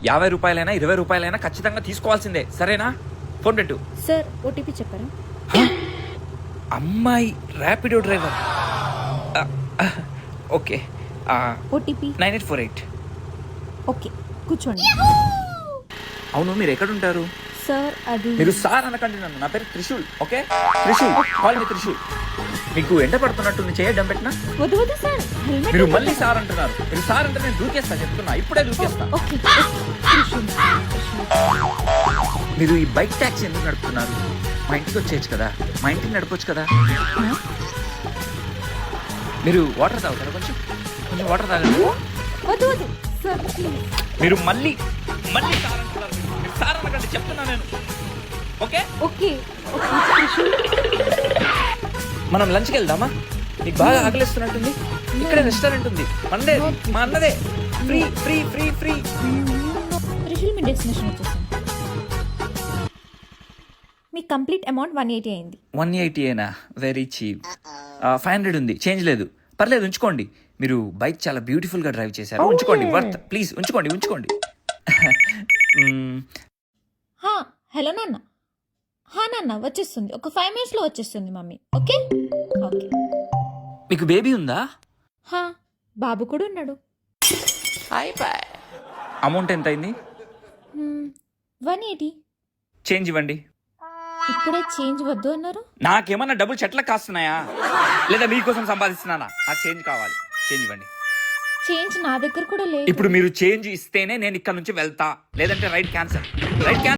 50 రూపాయలైనా 20 రూపాయలైనా ఖచ్చితంగా తీసుకోవాల్సిందే, సరేనా? ఫోన్ పెట్టు. సార్ ఓటీపీ చెప్పారా? అమ్మాయి Rapido driver. Okay, OTP 9848. Okay, కూర్చోండి. అవును, మీరు ఎక్కడుంటారు? సార్ అది మీరు సార్ అనకండి నన్ను, నా పేరు Trishul. Okay, Trishul, call me Trishul. మీకు ఎండ పడుతున్నట్టు చేయడం పెట్టినా? వద్దు వద్దు సార్, హెల్మెట్ మీరు మళ్ళీ సార్ అంటున్నారు. మీరు సార్ అంటే నేను దూకేస్తా, చెప్తున్నా, ఇప్పుడే దూకేస్తా. ఓకే త్రిశూల్. మీరు ఈ బైక్ ట్యాక్సీ ఎందుకు నడుపుతున్నారు? మా ఇంటికి వచ్చేయచ్చు కదా, మా ఇంటికి నడపొచ్చు కదా. మీరు వాటర్ తాగుతారా? కొంచెం కొంచెం వాటర్ తాగండి. వద్దు వద్దు సార్ ప్లీజ్. మీరు మళ్ళీ మళ్ళీ సార్ అంటున్నారు. మీరు సార్ అనకండి, చెప్తున్నా నేను. Okay okay okay Trishul. మనం లంచ్కి వెళ్దామా? నీకు బాగా ఆకలిస్తున్నట్టుంది. ఇక్కడ రెస్టారెంట్ ఉంది, మందే, మా అన్నదే. Free free free free. Trishul మీ డెస్టినేషన్ వచ్చేసాను. మీ కంప్లీట్ అమౌంట్ 180 అయింది. 180ఏనా? Very cheap. 500 ఉంది, చేంజ్ లేదు. పర్లేదు, ఉంచుకోండి. మీరు బైక్ చాలా బ్యూటిఫుల్ గా డ్రైవ్ చేశారు, ఉంచుకోండి. వర్త్, ప్లీజ్ ఉంచుకోండి, ఉంచుకోండి. హలో నాన్న. నాన్న వచ్చేస్తుంది, ఒక 5 minutesలో వచ్చేస్తుంది మమ్మీ. Okay okay. మీకు బేబీ ఉందా? బాబు కూడా ఉన్నాడు. అమౌంట్ ఎంత అయింది? 180. చేంజ్ ఇవ్వండి. ఇప్పుడే చేంజ్ వద్దు అన్నారు. నాకేమన్నా డబ్బులు చెట్లకు కాస్తున్నాయా, లేదా మీకోసం సంపాదిస్తున్నానా? నాకు చేంజ్ కావాలి, చేంజ్ ఇవ్వండి. చేంజ్ నా దగ్గర కూడా లేదు. ఇప్పుడు మీరు చేంజ్ ఇస్తేనే నేను ఇక్కడ నుంచి వెళ్తా, లేదంటే రైడ్ క్యాన్సల్.